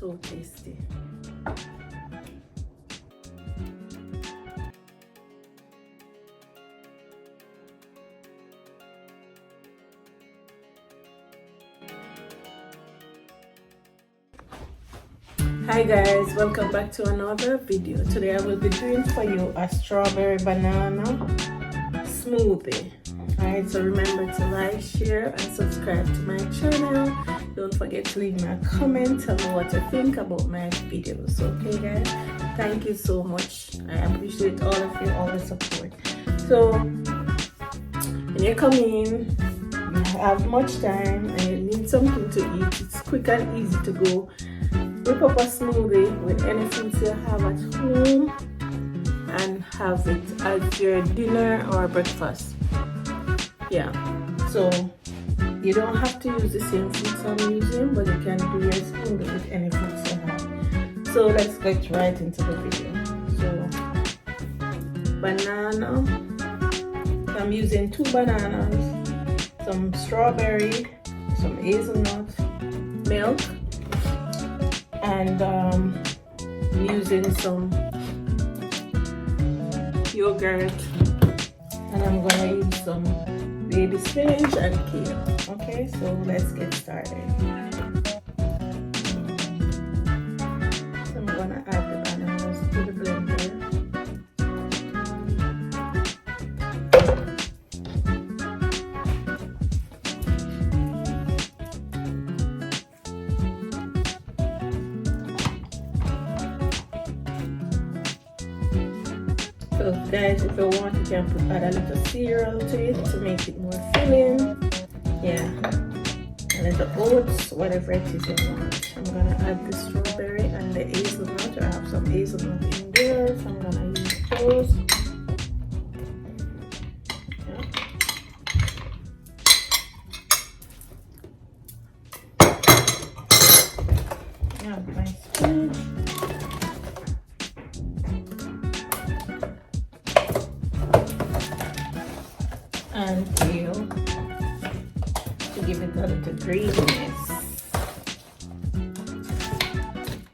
So tasty. Hi guys, welcome back to another video. Today I will be doing for you a strawberry banana smoothie. Alright, so remember to like, share and subscribe to my channel. Don't forget to leave me a comment, tell me what you think about my videos. Okay guys, thank you so much. I appreciate all of you, all the support. So when you come in, you have much time and you need something to eat, it's quick and easy to go whip up a smoothie with any foods you have at home and have it as your dinner or breakfast. Yeah, so you don't have to use the same foods I'm using, but you can do your smoothie with any foods you have. So let's get right into the video. So banana, I'm using 2 bananas, some strawberry, some hazelnut, milk, and using some yogurt, and I'm gonna use some baby spinach and kale. Okay, so let's get started. So I'm gonna add the bananas to the blender. So guys, if you want, you can add a little cereal to it to make it more filling. Yeah, a little oats, whatever it is you want. I'm gonna add the strawberry and the hazelnut. I have some hazelnut in there, so I'm gonna use those. Yeah, my spinach. And kale to give it a little greenness.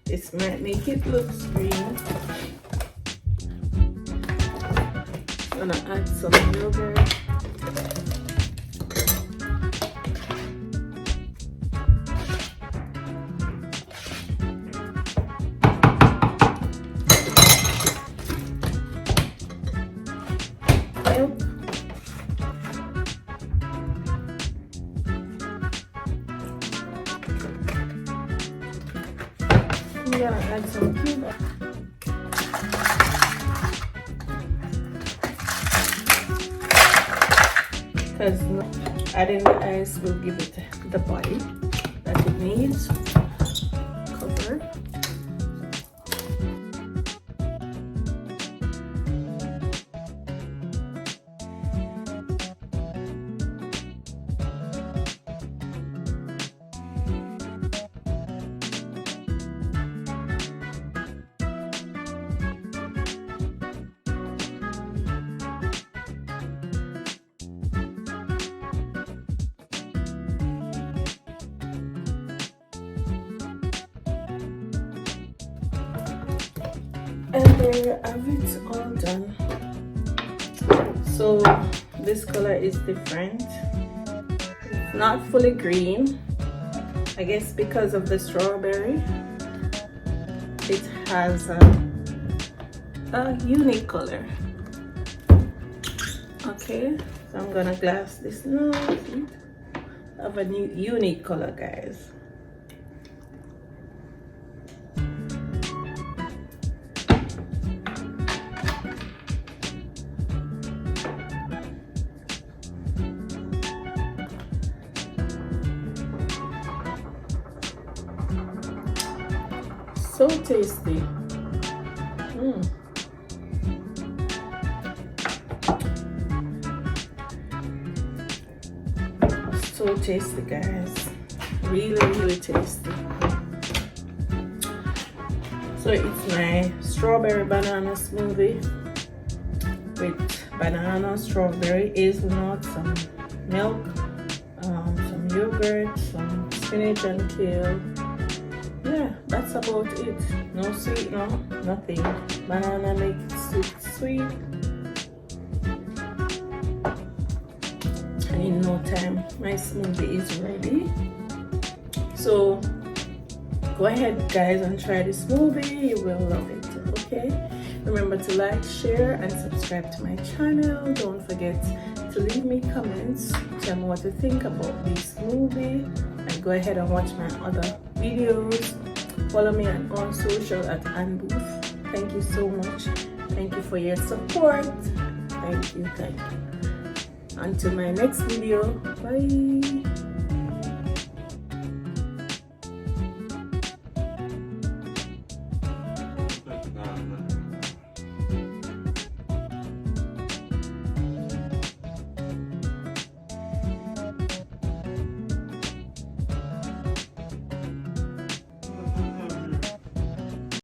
This might make it look green. I'm gonna add some yogurt. Milk. I'm gonna add some cuba. Because adding the ice will give it the body that it needs. Cover. And there you have it all done. So this color is different. It's not fully green. I guess because of the strawberry. It has a unique color. Okay, so I'm gonna glass this now. Have a new unique color, guys. So tasty. So tasty, guys. Really tasty. So it's my strawberry banana smoothie with banana, strawberry, hazelnut, some milk, some yogurt, some spinach and kale. yeah, that's about it. No sweet, no nothing. Banana makes it sweet, and in no time my smoothie is ready. So go ahead guys and try the smoothie, you will love it. Okay, remember to like, share and subscribe to my channel. Don't forget to leave me comments, tell me what you think about this smoothie, and go ahead and watch my other videos. Follow me on all social at Anbooth. Thank you so much. Thank you for your support. Thank you. Until my next video, bye.